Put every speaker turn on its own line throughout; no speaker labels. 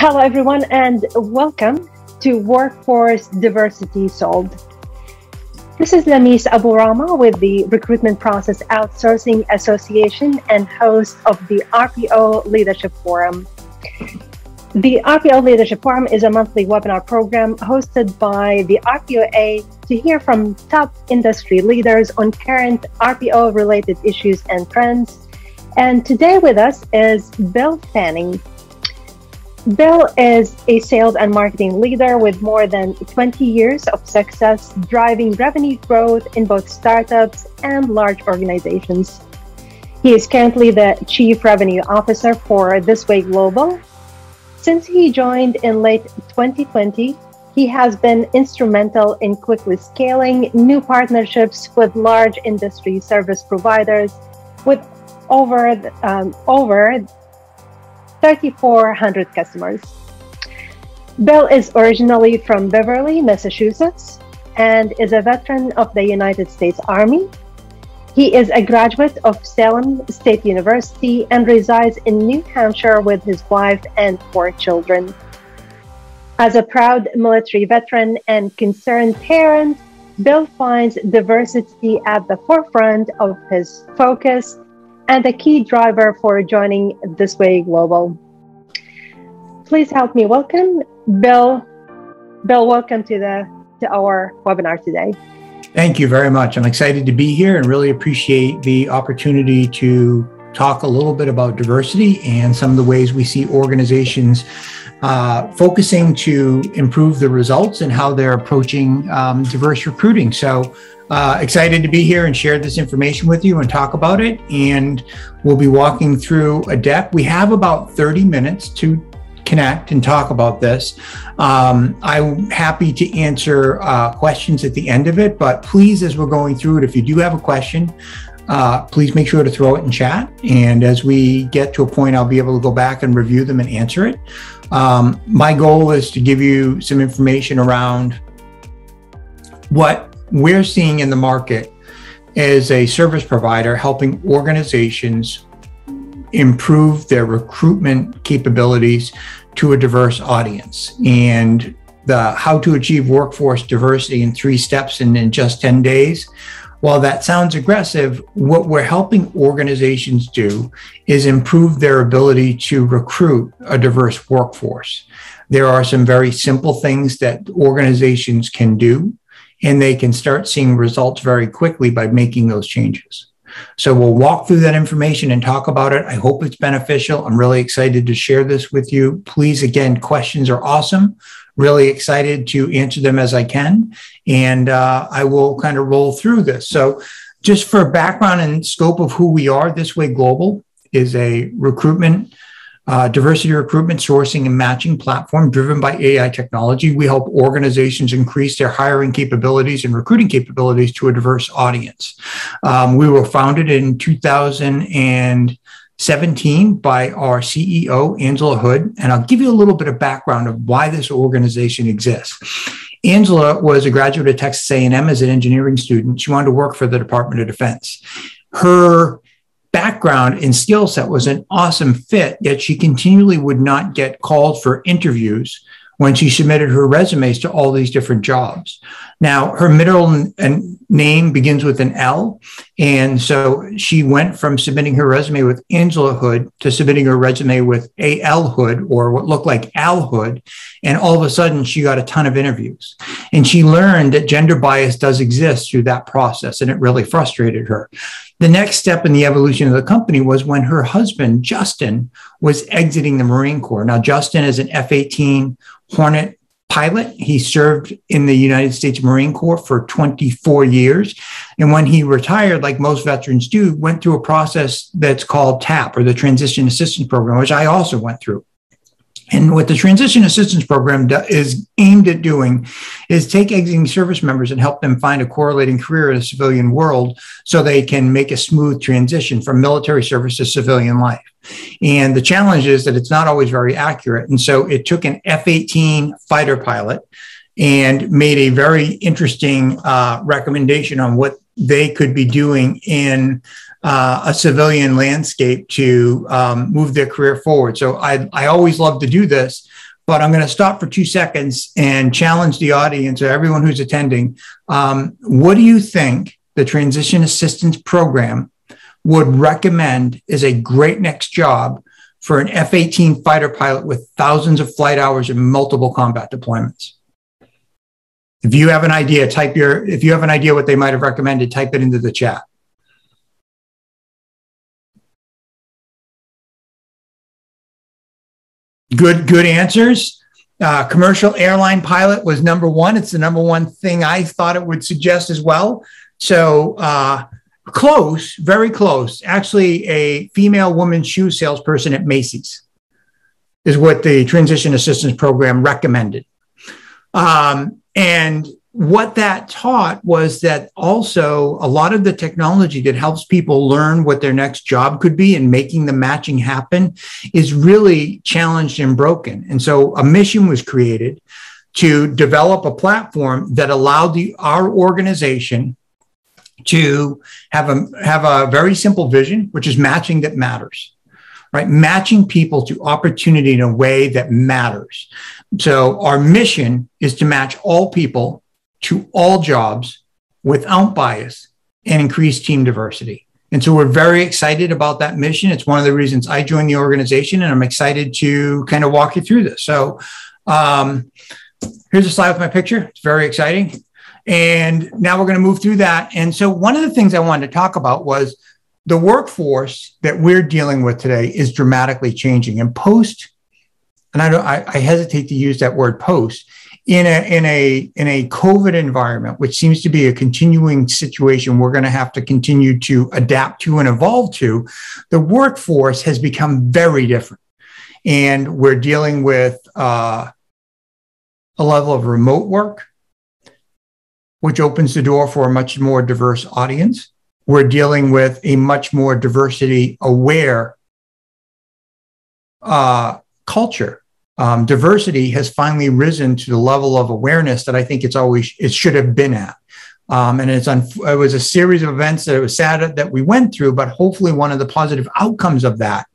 Hello, everyone, and welcome to Workforce Diversity Solved. This is Lamis Aburama with the Recruitment Process Outsourcing Association and host of the RPO Leadership Forum. The RPO Leadership Forum is a monthly webinar program hosted by the RPOA to hear from top industry leaders on current RPO-related issues and trends. And today with us is Bill Fanning. Bill is a sales and marketing leader with more than 20 years of success driving revenue growth in both startups and large organizations. He is currently the Chief Revenue Officer for ThisWay Global. Since he joined in late 2020, he has been instrumental in quickly scaling new partnerships with large industry service providers with over 3,400 customers. Bill is originally from Beverly, Massachusetts, and is a veteran of the United States Army. He is a graduate of Salem State University and resides in New Hampshire with his wife and 4 children. As a proud military veteran and concerned parent, Bill finds diversity at the forefront of his focus and a key driver for joining ThisWay Global. Please help me welcome Bill. Bill, welcome to our webinar today.
Thank you very much. I'm excited to be here and really appreciate the opportunity to talk a little bit about diversity and some of the ways we see organizations focusing to improve the results and how they're approaching diverse recruiting. So excited to be here and share this information with you and talk about it. And we'll be walking through a deck. We have about 30 minutes to connect and talk about this. I'm happy to answer questions at the end of it, but please, as we're going through it, if you do have a question, please make sure to throw it in chat. And as we get to a point, I'll be able to go back and review them and answer it. My goal is to give you some information around what we're seeing in the market as a service provider, helping organizations improve their recruitment capabilities to a diverse audience, and the how to achieve workforce diversity in 3 steps and in just 10 days. While that sounds aggressive, what we're helping organizations do is improve their ability to recruit a diverse workforce. There are some very simple things that organizations can do, and they can start seeing results very quickly by making those changes. So we'll walk through that information and talk about it. I hope it's beneficial. I'm really excited to share this with you. Please, again, questions are awesome. Really excited to answer them as I can. And I will kind of roll through this. So just for background and scope of who we are, ThisWay Global is a recruitment, diversity recruitment, sourcing, and matching platform driven by AI technology. We help organizations increase their hiring capabilities and recruiting capabilities to a diverse audience. We were founded in 2017 by our CEO, Angela Hood, and I'll give you a little bit of background of why this organization exists. Angela was a graduate of Texas A&M as an engineering student. She wanted to work for the Department of Defense. Her background and skill set was an awesome fit, yet she continually would not get called for interviews when she submitted her resumes to all these different jobs. Now, her middle name begins with an L, and so she went from submitting her resume with Angela Hood to submitting her resume with A.L. Hood, or what looked like Al Hood, and all of a sudden she got a ton of interviews. And she learned that gender bias does exist through that process, and it really frustrated her. The next step in the evolution of the company was when her husband, Justin, was exiting the Marine Corps. Now, Justin is an F-18 Hornet pilot. He served in the United States Marine Corps for 24 years. And when he retired, like most veterans do, went through a process that's called TAP, or the Transition Assistance Program, which I also went through. And what the Transition Assistance Program is aimed at doing is take exiting service members and help them find a correlating career in a civilian world so they can make a smooth transition from military service to civilian life. And the challenge is that it's not always very accurate. And so it took an F-18 fighter pilot and made a very interesting recommendation on what they could be doing in a civilian landscape to move their career forward. So I always love to do this, but I'm going to stop for 2 seconds and challenge the audience or everyone who's attending. What do you think the Transition Assistance Program would recommend is a great next job for an F-18 fighter pilot with thousands of flight hours and multiple combat deployments? If you have an idea, if you have an idea what they might have recommended, type it into the chat. Good answers. Commercial airline pilot was number one. It's the number one thing I thought it would suggest as well. So close, very close. Actually, a female woman shoe salesperson at Macy's is what the Transition Assistance Program recommended. And what that taught was that also a lot of the technology that helps people learn what their next job could be and making the matching happen is really challenged and broken. And so a mission was created to develop a platform that allowed our organization to have a very simple vision, which is matching that matters, right? Matching people to opportunity in a way that matters. So our mission is to match all people to all jobs without bias and increase team diversity. And so we're very excited about that mission. It's one of the reasons I joined the organization, and I'm excited to kind of walk you through this. So here's a slide with my picture. It's very exciting. And now we're going to move through that. And so one of the things I wanted to talk about was the workforce that we're dealing with today is dramatically changing. And I hesitate to use that word post, in a COVID environment, which seems to be a continuing situation we're going to have to continue to adapt to and evolve to, the workforce has become very different. And we're dealing with a level of remote work, which opens the door for a much more diverse audience. We're dealing with a much more diversity-aware culture. Diversity has finally risen to the level of awareness that I think it should have been at. And it was a series of events that it was sad that we went through, but hopefully one of the positive outcomes of that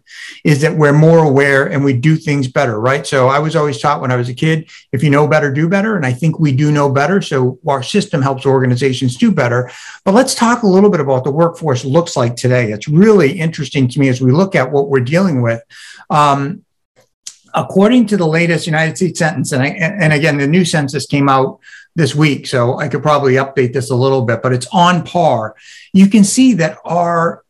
is that we're more aware and we do things better, right? So I was always taught when I was a kid, if you know better, do better. And I think we do know better. So our system helps organizations do better. But let's talk a little bit about what the workforce looks like today. It's really interesting to me as we look at what we're dealing with. According to the latest United States Census, and again, the new census came out this week, so I could probably update this a little bit, but it's on par. You can see that our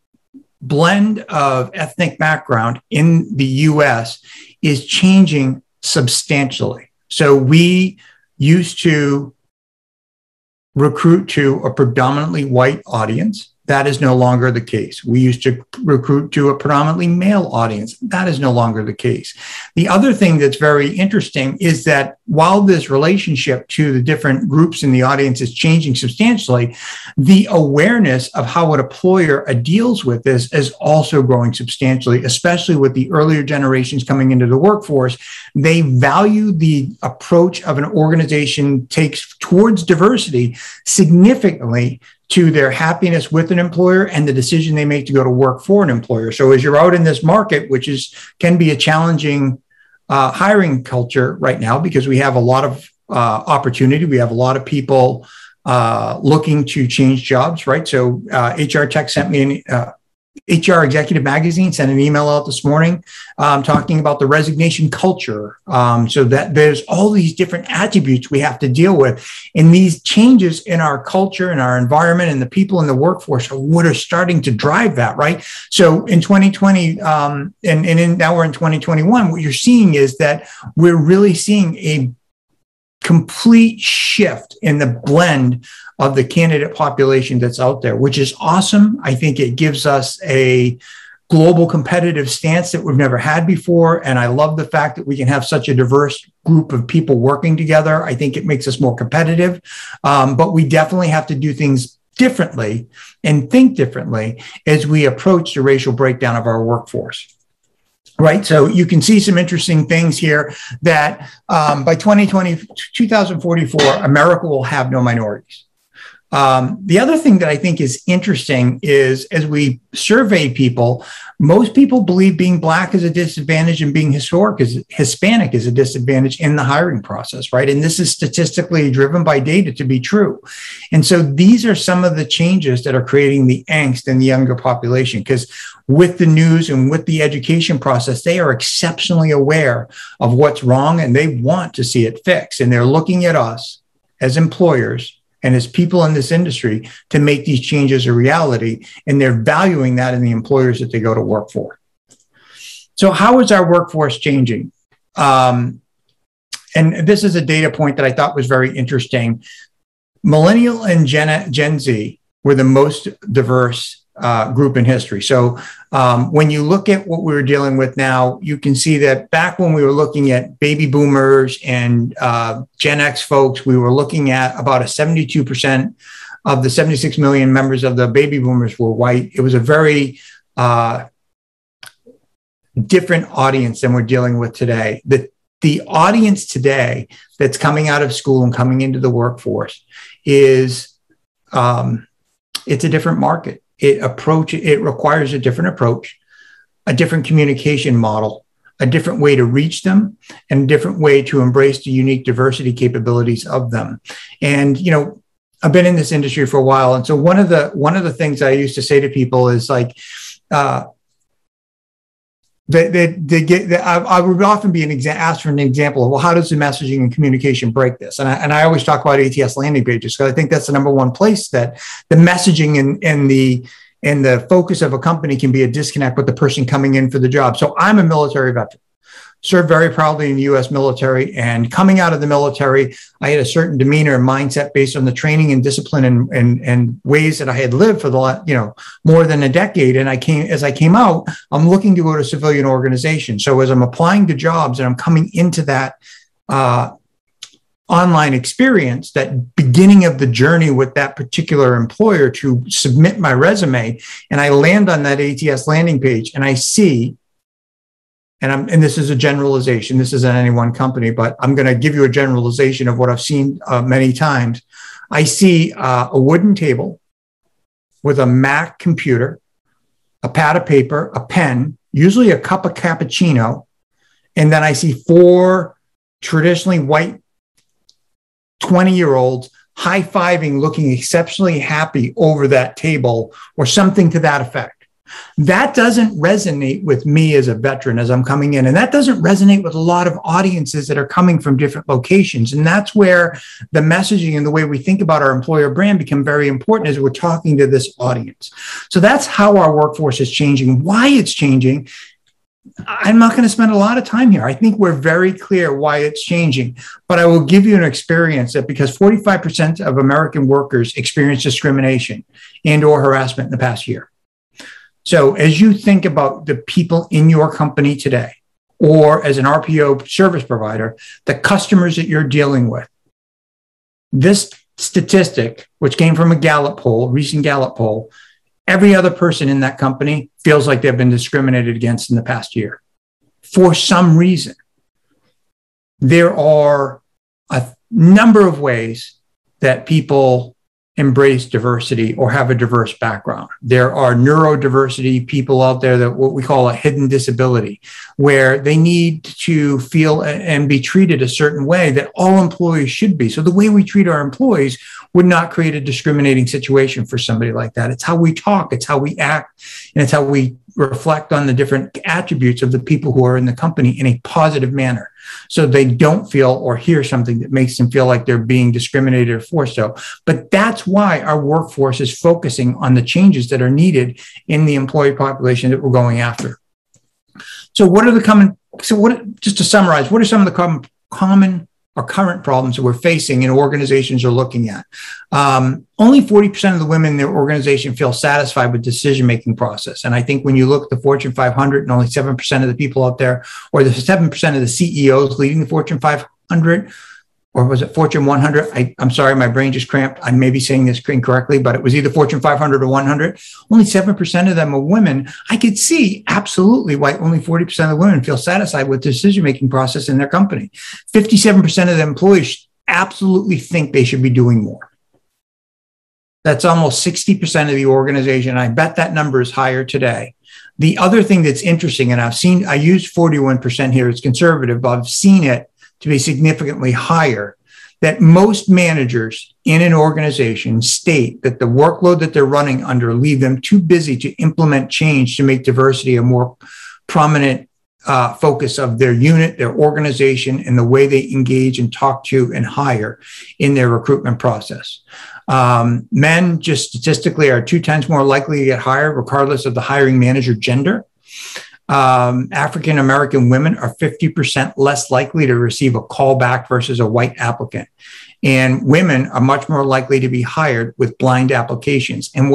blend of ethnic background in the US is changing substantially. So we used to recruit to a predominantly white audience. That is no longer the case. We used to recruit to a predominantly male audience. That is no longer the case. The other thing that's very interesting is that while this relationship to the different groups in the audience is changing substantially, the awareness of how an employer deals with this is also growing substantially, especially with the earlier generations coming into the workforce. They value the approach of an organization takes towards diversity significantly to their happiness with an employer and the decision they make to go to work for an employer. So as you're out in this market, which can be a challenging hiring culture right now, because we have a lot of opportunity, we have a lot of people looking to change jobs, right? So HR Tech sent me HR Executive Magazine sent an email out this morning talking about the resignation culture. So that there's all these different attributes we have to deal with. And these changes in our culture and our environment and the people in the workforce are what are starting to drive that, right? So in 2020, now we're in 2021, what you're seeing is that we're really seeing a complete shift in the blend of the candidate population that's out there, which is awesome. I think it gives us a global competitive stance that we've never had before. And I love the fact that we can have such a diverse group of people working together. I think it makes us more competitive, but we definitely have to do things differently and think differently as we approach the racial breakdown of our workforce. Right. So you can see some interesting things here that by 2044, America will have no minorities. The other thing that I think is interesting is as we survey people, most people believe being Black is a disadvantage and being Hispanic is a disadvantage in the hiring process, right? And this is statistically driven by data to be true. And so these are some of the changes that are creating the angst in the younger population, because with the news and with the education process, they are exceptionally aware of what's wrong and they want to see it fixed. And they're looking at us as employers and as people in this industry to make these changes a reality, and they're valuing that in the employers that they go to work for. So how is our workforce changing? And this is a data point that I thought was very interesting. Millennial and Gen Z were the most diverse group in history. So when you look at what we're dealing with now, you can see that back when we were looking at baby boomers and Gen X folks, we were looking at about a 72% of the 76 million members of the baby boomers were white. It was a very different audience than we're dealing with today. The audience today that's coming out of school and coming into the workforce is it's a different market. It requires a different approach, a different communication model, a different way to reach them, and a different way to embrace the unique diversity capabilities of them. And, you know, I've been in this industry for a while. And so one of the things I used to say to people is like, I would often be asked for an example of, well, how does the messaging and communication break this? And I always talk about ATS landing pages because I think that's the number one place that the messaging and the focus of a company can be a disconnect with the person coming in for the job. So I'm a military veteran, served very proudly in the U.S. military, and coming out of the military, I had a certain demeanor and mindset based on the training and discipline and ways that I had lived for the more than a decade. And as I came out, I'm looking to go to civilian organization. So as I'm applying to jobs and I'm coming into that online experience, that beginning of the journey with that particular employer to submit my resume, and I land on that ATS landing page and I see, and this is a generalization, this isn't any one company, but I'm going to give you a generalization of what I've seen many times. I see a wooden table with a Mac computer, a pad of paper, a pen, usually a cup of cappuccino, and then I see 4 traditionally white 20-year-olds high-fiving, looking exceptionally happy over that table or something to that effect. That doesn't resonate with me as a veteran as I'm coming in. And that doesn't resonate with a lot of audiences that are coming from different locations. And that's where the messaging and the way we think about our employer brand become very important as we're talking to this audience. So that's how our workforce is changing. Why it's changing, I'm not going to spend a lot of time here. I think we're very clear why it's changing, but I will give you an experience that because 45% of American workers experience discrimination and or harassment in the past year. So as you think about the people in your company today, or as an RPO service provider, the customers that you're dealing with, this statistic, which came from a Gallup poll, recent Gallup poll, every other person in that company feels like they've been discriminated against in the past year. For some reason, there are a number of ways that people embrace diversity or have a diverse background. There are neurodiversity people out there that what we call a hidden disability, where they need to feel and be treated a certain way that all employees should be. So the way we treat our employees would not create a discriminating situation for somebody like that. It's how we talk, it's how we act, and it's how we reflect on the different attributes of the people who are in the company in a positive manner, so they don't feel or hear something that makes them feel like they're being discriminated or forced so. But that's why our workforce is focusing on the changes that are needed in the employee population that we're going after. So just to summarize, what are some of the common or current problems that we're facing and organizations are looking at? Only 40% of the women in their organization feel satisfied with decision-making process. And I think when you look at the Fortune 500 and only 7% of the people out there, or the 7% of the CEOs leading the Fortune 500, or was it Fortune 100? I'm sorry, my brain just cramped. I may be saying this incorrectly, but it was either Fortune 500 or 100. Only 7% of them are women. I could see absolutely why only 40% of the women feel satisfied with the decision-making process in their company. 57% of the employees absolutely think they should be doing more. That's almost 60% of the organization. I bet that number is higher today. The other thing that's interesting, and I use 41% here, it's conservative, but I've seen it to be significantly higher, that most managers in an organization state that the workload that they're running under leave them too busy to implement change to make diversity a more prominent focus of their unit, their organization, and the way they engage and talk to and hire in their recruitment process. Men just statistically are 2 times more likely to get hired regardless of the hiring manager gender. African American women are 50% less likely to receive a call back versus a white applicant. And women are much more likely to be hired with blind applications. And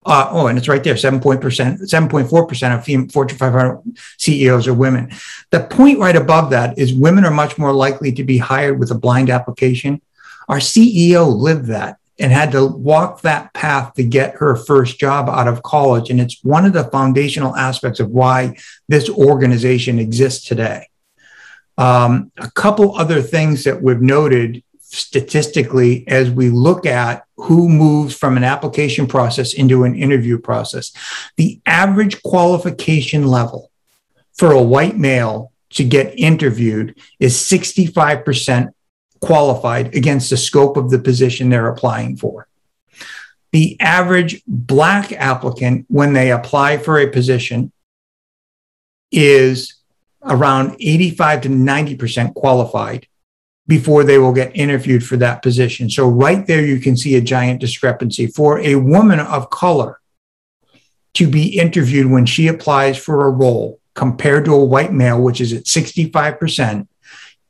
and it's right there, 7.4% of Fortune 500 CEOs are women. The point right above that is women are much more likely to be hired with a blind application. Our CEO lived that and had to walk that path to get her first job out of college. And it's one of the foundational aspects of why this organization exists today. A couple other things that we've noted statistically as we look at who moves from an application process into an interview process. The average qualification level for a white male to get interviewed is 65% qualified against the scope of the position they're applying for. The average Black applicant, when they apply for a position, is around 85 to 90% qualified before they will get interviewed for that position. So right there, you can see a giant discrepancy. For a woman of color to be interviewed when she applies for a role compared to a white male, which is at 65%,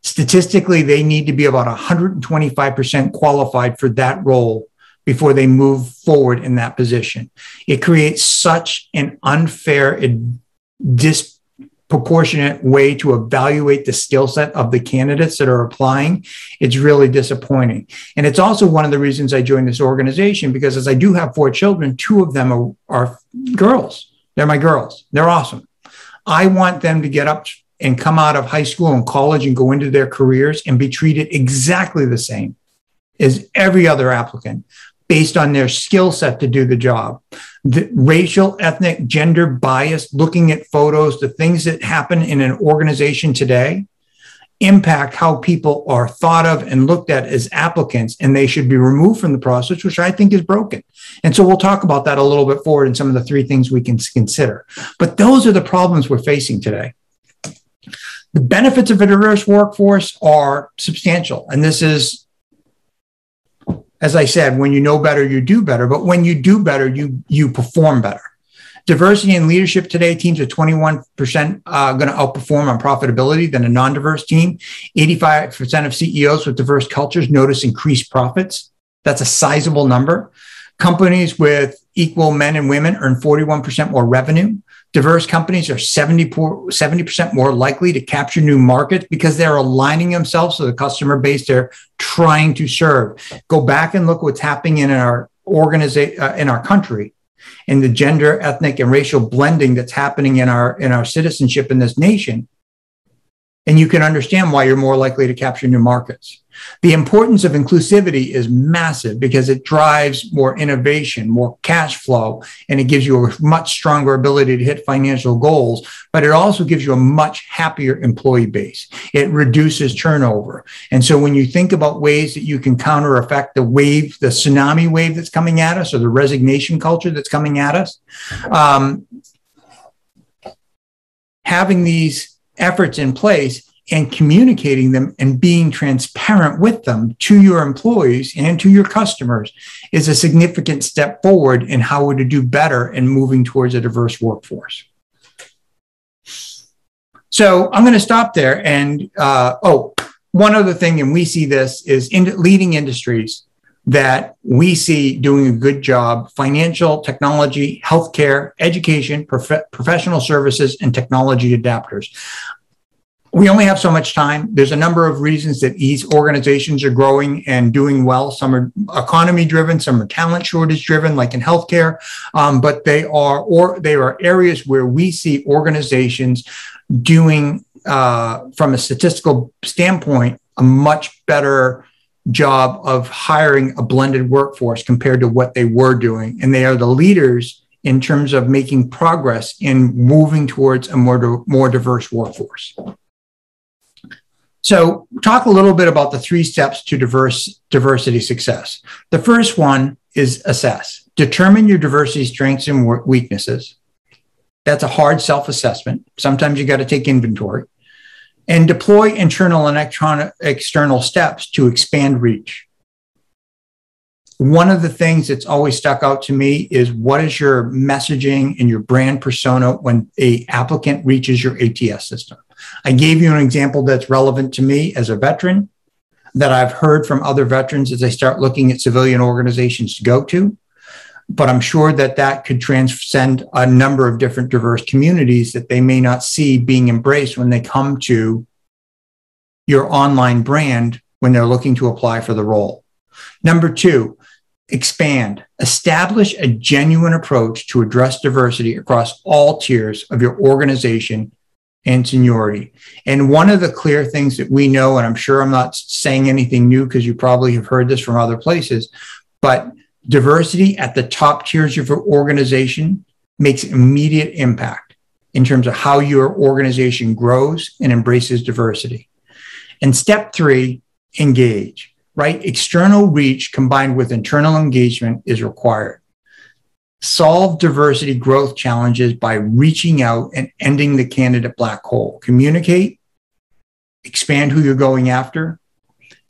statistically, they need to be about 125% qualified for that role before they move forward in that position. It creates such an unfair and disproportionate way to evaluate the skill set of the candidates that are applying. It's really disappointing. And it's also one of the reasons I joined this organization, because as I do have 4 children, 2 of them are girls. They're my girls. They're awesome. I want them to get up and come out of high school and college and go into their careers and be treated exactly the same as every other applicant based on their skill set to do the job. The racial, ethnic, gender bias, looking at photos, the things that happen in an organization today impact how people are thought of and looked at as applicants, and they should be removed from the process, which I think is broken. And so we'll talk about that a little bit forward in some of the 3 things we can consider. But those are the problems we're facing today. The benefits of a diverse workforce are substantial. And this is, as I said, when you know better, you do better. But when you do better, you perform better. Diversity in leadership today, teams are 21% going to outperform on profitability than a non-diverse team. 85% of CEOs with diverse cultures notice increased profits. That's a sizable number. Companies with equal men and women earn 41% more revenue. Diverse companies are 70% more likely to capture new markets because they're aligning themselves to the customer base they're trying to serve. Go back and look what's happening in our in our country, and the gender, ethnic, and racial blending that's happening in our citizenship in this nation. And you can understand why you're more likely to capture new markets. The importance of inclusivity is massive because it drives more innovation, more cash flow, and it gives you a much stronger ability to hit financial goals, but it also gives you a much happier employee base. It reduces turnover. And so when you think about ways that you can counter effect the wave, the tsunami wave that's coming at us, or the resignation culture that's coming at us, having these efforts in place and communicating them and being transparent with them to your employees and to your customers is a significant step forward in how to do better in moving towards a diverse workforce. So I'm going to stop there. And one other thing, and we see this, is in leading industries that we see doing a good job: financial, technology, healthcare, education, professional services, and technology adapters. We only have so much time. There's a number of reasons that these organizations are growing and doing well. Some are economy driven, some are talent shortage driven, like in healthcare. But they are areas where we see organizations doing, from a statistical standpoint, a much better job of hiring a blended workforce compared to what they were doing. And they are the leaders in terms of making progress in moving towards a more diverse workforce. So talk a little bit about the 3 steps to diversity success. The first one is assess. Determine your diversity strengths and weaknesses. That's a hard self-assessment. Sometimes you got to take inventory. And deploy internal and external steps to expand reach. One of the things that's always stuck out to me is what is your messaging and your brand persona when an applicant reaches your ATS system. I gave you an example that's relevant to me as a veteran that I've heard from other veterans as they start looking at civilian organizations to go to. But I'm sure that that could transcend a number of different diverse communities that they may not see being embraced when they come to your online brand when they're looking to apply for the role. Number 2, expand. Establish a genuine approach to address diversity across all tiers of your organization and seniority. And one of the clear things that we know, and I'm sure I'm not saying anything new because you probably have heard this from other places, but diversity at the top tiers of your organization makes immediate impact in terms of how your organization grows and embraces diversity. And step 3, engage, right? External reach combined with internal engagement is required. Solve diversity growth challenges by reaching out and ending the candidate black hole. Communicate, expand who you're going after.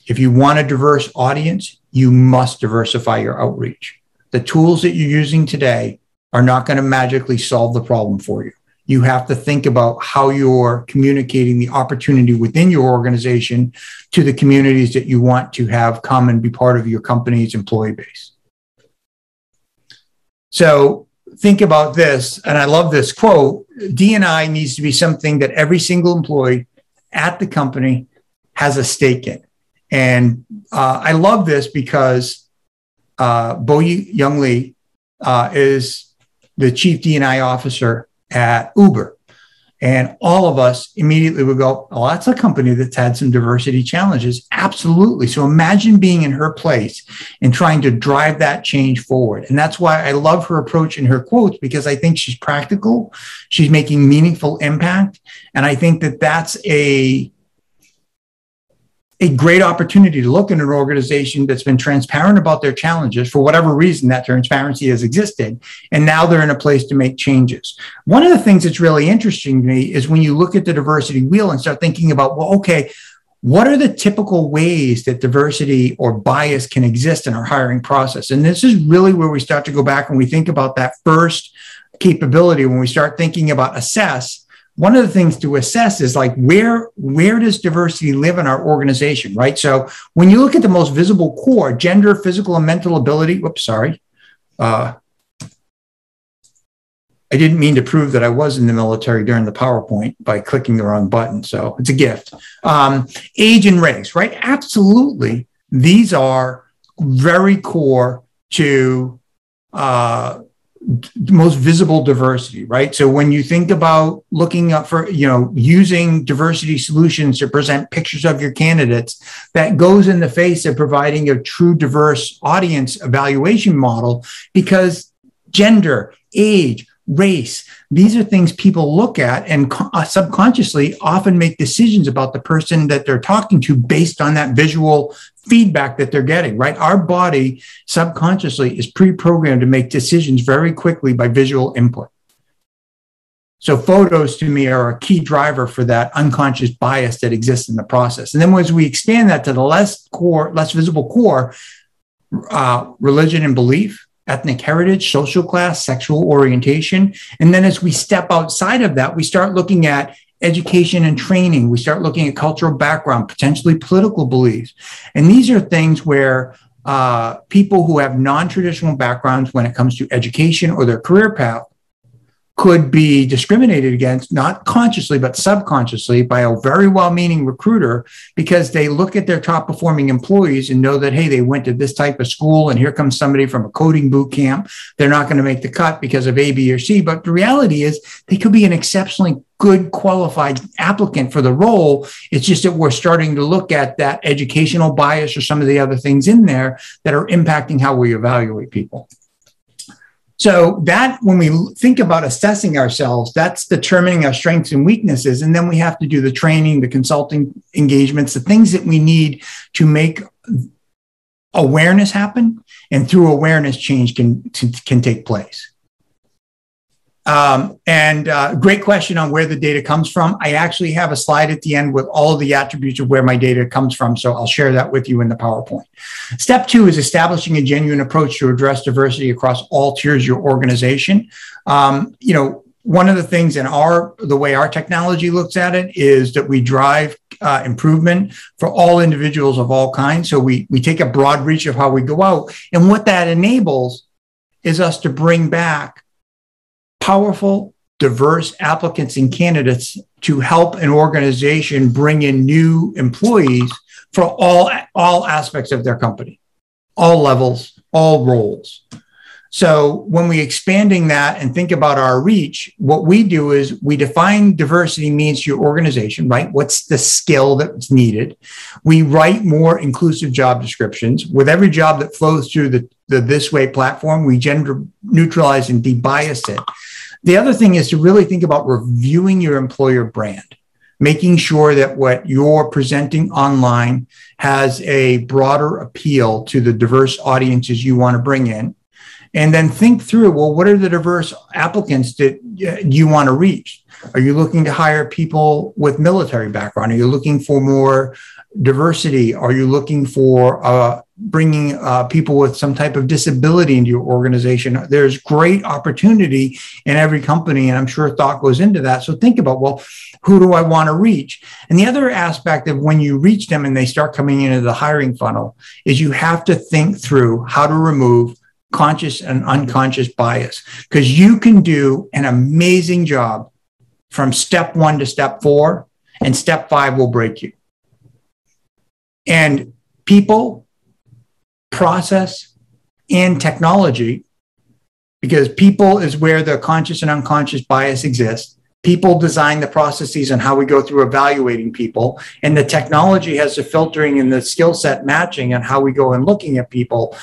If you want a diverse audience, you must diversify your outreach. The tools that you're using today are not going to magically solve the problem for you. You have to think about how you're communicating the opportunity within your organization to the communities that you want to have come and be part of your company's employee base. So think about this, and I love this quote, D&I needs to be something that every single employee at the company has a stake in. And I love this because Bo Young Lee is the chief D&I officer at Uber. And all of us immediately would go, oh, that's a company that's had some diversity challenges. Absolutely. So imagine being in her place and trying to drive that change forward. And that's why I love her approach in her quotes, because I think she's practical. She's making meaningful impact. And I think that that's a great opportunity to look at an organization that's been transparent about their challenges for whatever reason that transparency has existed. And now they're in a place to make changes. One of the things that's really interesting to me is when you look at the diversity wheel and start thinking about, well, okay, what are the typical ways that diversity or bias can exist in our hiring process? And this is really where we start to go back and we think about that first capability. When we start thinking about assess, one of the things to assess is like, where does diversity live in our organization, right? So when you look at the most visible core, gender, physical, and mental ability, I didn't mean to prove that I was in the military during the PowerPoint by clicking the wrong button. So it's a gift. Age and race, right? Absolutely. These are very core to most visible diversity, right? So when you think about looking up for, using diversity solutions to present pictures of your candidates, that goes in the face of providing a true diverse audience evaluation model, because gender, age, race, these are things people look at and subconsciously often make decisions about the person that they're talking to based on that visual feedback that they're getting, right? Our body subconsciously is pre-programmed to make decisions very quickly by visual input. So photos to me are a key driver for that unconscious bias that exists in the process. And then as we expand that to the less visible core, religion and belief, ethnic heritage, social class, sexual orientation. And then as we step outside of that, we start looking at education and training. We start looking at cultural background, potentially political beliefs. And these are things where people who have non-traditional backgrounds when it comes to education or their career path could be discriminated against, not consciously, but subconsciously by a very well-meaning recruiter, because they look at their top performing employees and know that, hey, they went to this type of school and here comes somebody from a coding boot camp. They're not going to make the cut because of A, B, or C. But the reality is they could be an exceptionally good qualified applicant for the role. It's just that we're starting to look at that educational bias or some of the other things in there that are impacting how we evaluate people. So that when we think about assessing ourselves, that's determining our strengths and weaknesses. And then we have to do the training, the consulting engagements, the things that we need to make awareness happen. And through awareness, change can take place. Great question on where the data comes from. I actually have a slide at the end with all of the attributes of where my data comes from. So I'll share that with you in the PowerPoint. Step 2 is establishing a genuine approach to address diversity across all tiers of your organization. One of the things in the way our technology looks at it is that we drive improvement for all individuals of all kinds. So we take a broad reach of how we go out. And what that enables is us to bring back powerful, diverse applicants and candidates to help an organization bring in new employees for all aspects of their company, all levels, all roles. So when we expanding that and think about our reach, what we do is we define diversity means to your organization, right? What's the skill that's needed? We write more inclusive job descriptions. With every job that flows through the ThisWay platform, we gender neutralize and debias it. The other thing is to really think about reviewing your employer brand, making sure that what you're presenting online has a broader appeal to the diverse audiences you want to bring in. And then think through, well, what are the diverse applicants that you want to reach? Are you looking to hire people with military background? Are you looking for more diversity? Are you looking for bringing people with some type of disability into your organization? There's great opportunity in every company, and I'm sure thought goes into that. So think about, well, who do I want to reach? And the other aspect of when you reach them and they start coming into the hiring funnel is you have to think through how to remove conscious and unconscious bias, because you can do an amazing job from step 1 to step 4, and step 5 will break you. And people, process, and technology, because people is where the conscious and unconscious bias exists. People design the processes and how we go through evaluating people, and the technology has the filtering and the skill set matching and how we go and looking at people.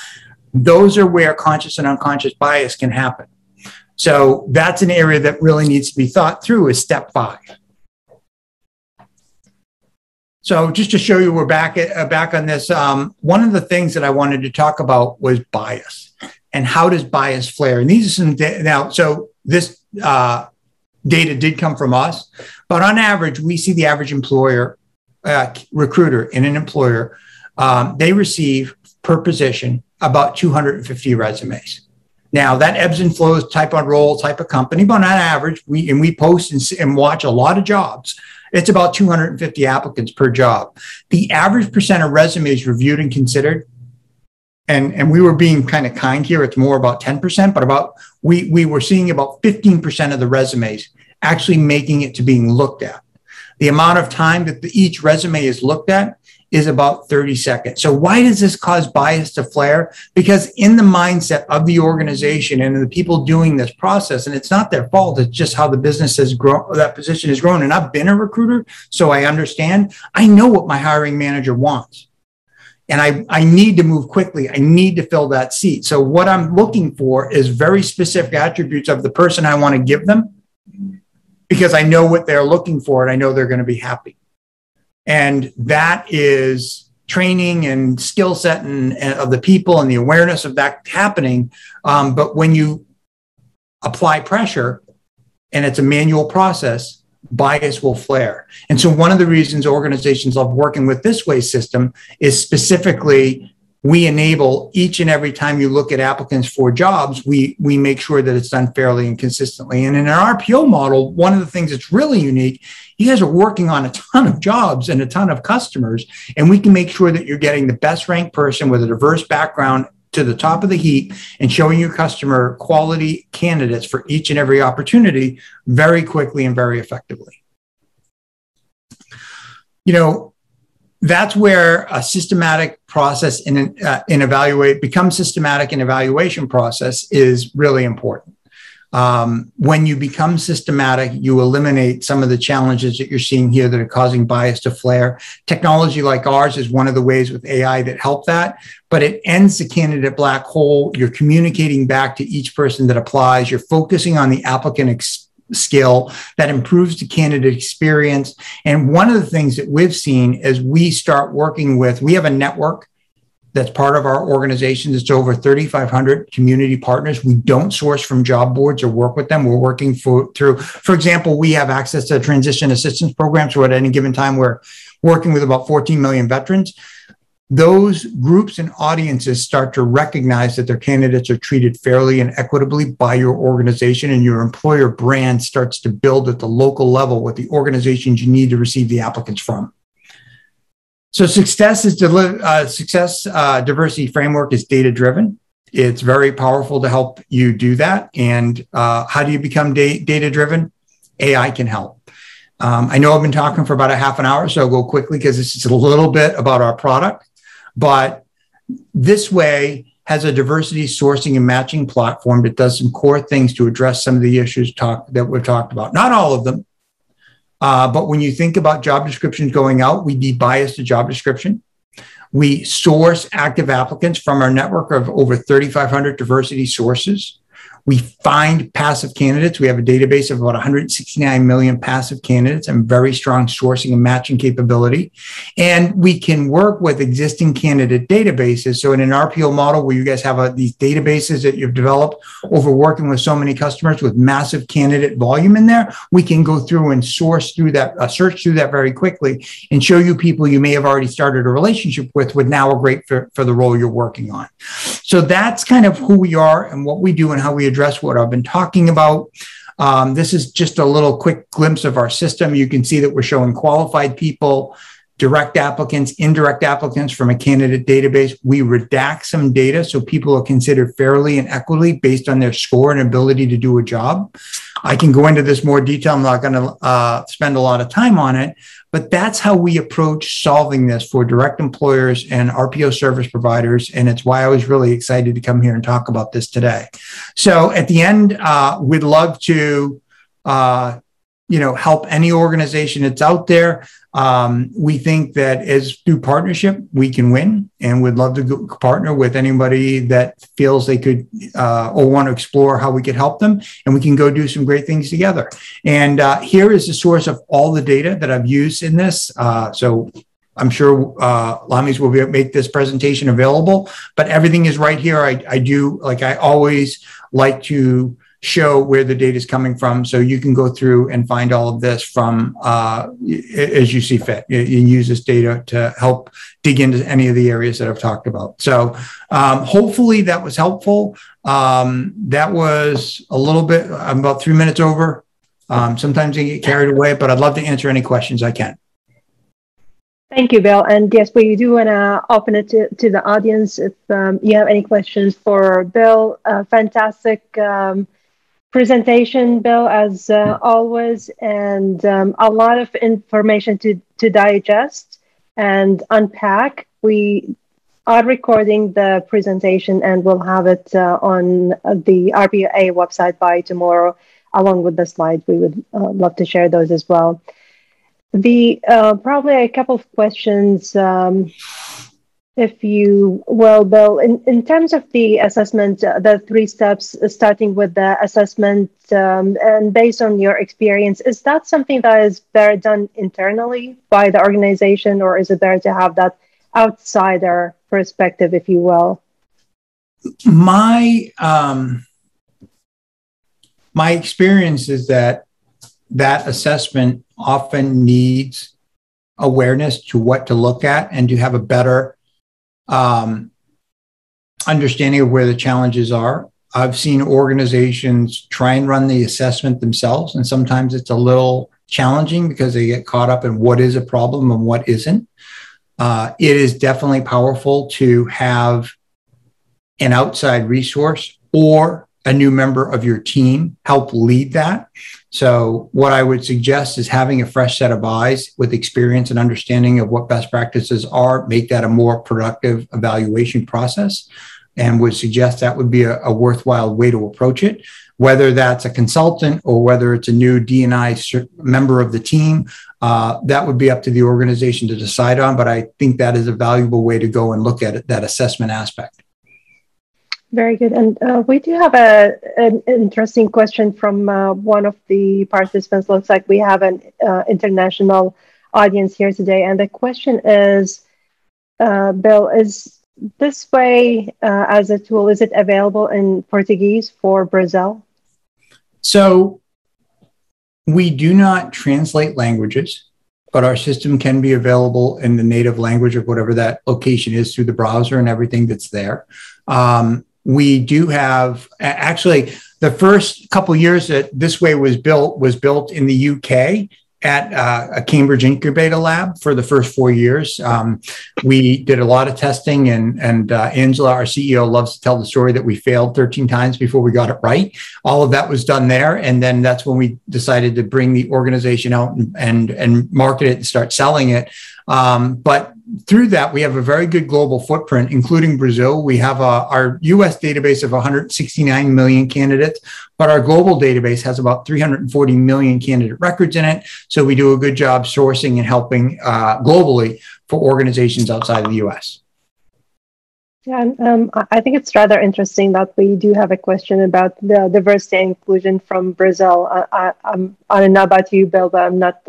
Those are where conscious and unconscious bias can happen. So that's an area that really needs to be thought through is step 5. So just to show you we're back on this, one of the things that I wanted to talk about was bias and how does bias flare? And these are some, now, so this data did come from us, but on average, we see the average employer, recruiter in an employer, they receive per position about 250 resumes. Now that ebbs and flows, type of role, type of company, but on average, we post and watch a lot of jobs. It's about 250 applicants per job. The average percent of resumes reviewed and considered, and we were being kind of kind here, it's more about 10%, but we were seeing about 15% of the resumes actually making it to being looked at. The amount of time that each resume is looked at is about 30 seconds. So why does this cause bias to flare? Because in the mindset of the organization and the people doing this process, and it's not their fault, it's just how the business has grown, that position has grown. And I've been a recruiter, so I understand. I know what my hiring manager wants. And I need to move quickly. I need to fill that seat. So what I'm looking for is very specific attributes of the person I want to give them, because I know what they're looking for and I know they're going to be happy. And that is training and skill set and of the people and the awareness of that happening. But when you apply pressure and it's a manual process, bias will flare. And so one of the reasons organizations love working with ThisWay system is specifically we enable each and every time you look at applicants for jobs, we make sure that it's done fairly and consistently. And in our RPO model, one of the things that's really unique, you guys are working on a ton of jobs and a ton of customers, and we can make sure that you're getting the best ranked person with a diverse background to the top of the heap and showing your customer quality candidates for each and every opportunity very quickly and very effectively. You know, that's where a systematic process in evaluate becomes systematic, and evaluation process is really important. When you become systematic, you eliminate some of the challenges that you're seeing here that are causing bias to flare. Technology like ours is one of the ways with AI that help that, but it ends the candidate black hole. You're communicating back to each person that applies. You're focusing on the applicant skill that improves the candidate experience. And one of the things that we've seen as we start working with, we have a network that's part of our organization. It's over 3,500 community partners. We don't source from job boards or work with them. We're working through, for example, we have access to transition assistance programs. So at any given time, we're working with about 14 million veterans. Those groups and audiences start to recognize that their candidates are treated fairly and equitably by your organization, and your employer brand starts to build at the local level with the organizations you need to receive the applicants from. So success diversity framework is data-driven. It's very powerful to help you do that. And how do you become data-driven? AI can help. I know I've been talking for about a half an hour, so I'll go quickly because this is a little bit about our product. But ThisWay has a diversity sourcing and matching platform that does some core things to address some of the issues that we've talked about. Not all of them. But when you think about job descriptions going out, we de-bias the job description. We source active applicants from our network of over 3,500 diversity sources. We find passive candidates. We have a database of about 169 million passive candidates and very strong sourcing and matching capability. And we can work with existing candidate databases. So in an RPO model where you guys have these databases that you've developed over working with so many customers with massive candidate volume in there, we can go through and search through that very quickly and show you people you may have already started a relationship with now are great for the role you're working on. So that's kind of who we are and what we do and how we address what I've been talking about. This is just a little quick glimpse of our system. You can see that we're showing qualified people, direct applicants, indirect applicants from a candidate database. We redact some data so people are considered fairly and equitably based on their score and ability to do a job. I can go into this more detail. I'm not going to spend a lot of time on it, but that's how we approach solving this for direct employers and RPO service providers. And it's why I was really excited to come here and talk about this today. So at the end, we'd love to help any organization that's out there. We think that as through partnership, we can win, and we'd love to partner with anybody that feels they could or want to explore how we could help them, and we can go do some great things together. And here is the source of all the data that I've used in this. So I'm sure Lamis will make this presentation available, but everything is right here. I do, like I always like to show where the data is coming from, so you can go through and find all of this from as you see fit. You use this data to help dig into any of the areas that I've talked about. So hopefully that was helpful. That was a little bit, I'm about 3 minutes over. Sometimes I get carried away, but I'd love to answer any questions I can.
Thank you, Bill. And yes, we do want to open it to the audience. If you have any questions for Bill, fantastic presentation, Bill, as always, and a lot of information to digest and unpack. We are recording the presentation and we'll have it on the RPA website by tomorrow, along with the slides. We would love to share those as well. Probably a couple of questions, if you will, Bill. In terms of the assessment, the 3 steps, starting with the assessment, and based on your experience, is that something that is better done internally by the organization, or is it better to have that outsider perspective, if you will?
My experience is that assessment often needs awareness to what to look at and to have a better understanding of where the challenges are. I've seen organizations try and run the assessment themselves, and sometimes it's a little challenging because they get caught up in what is a problem and what isn't. It is definitely powerful to have an outside resource or a new member of your team help lead that. So what I would suggest is having a fresh set of eyes with experience and understanding of what best practices are, make that a more productive evaluation process, and would suggest that would be a worthwhile way to approach it. Whether that's a consultant or whether it's a new D&I member of the team, that would be up to the organization to decide on. But I think that is a valuable way to go and look at it, that assessment aspect.
Very good. And we do have an interesting question from one of the participants. Looks like we have an international audience here today. And the question is, Bill, is ThisWay as a tool, is it available in Portuguese for Brazil?
So we do not translate languages, but our system can be available in the native language of whatever that location is through the browser and everything that's there. We do have, actually, the first couple of years that ThisWay was built in the UK at a Cambridge incubator lab for the first 4 years. We did a lot of testing, and Angela, our CEO, loves to tell the story that we failed 13 times before we got it right. All of that was done there. And then that's when we decided to bring the organization out and market it and start selling it. But through that, we have a very good global footprint, including Brazil. We have our US database of 169 million candidates, but our global database has about 340 million candidate records in it. So we do a good job sourcing and helping globally for organizations outside of the US.
Yeah, I think it's rather interesting that we do have a question about the diversity and inclusion from Brazil. I don't know about you, Bill, but I'm not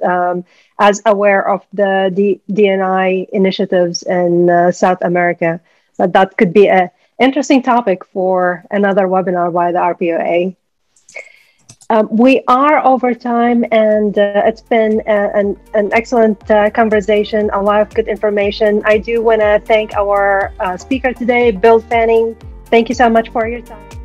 as aware of the D&I initiatives in South America. But that could be an interesting topic for another webinar by the RPOA. We are over time, and it's been an excellent conversation, a lot of good information. I do want to thank our speaker today, Bill Fanning. Thank you so much for your time.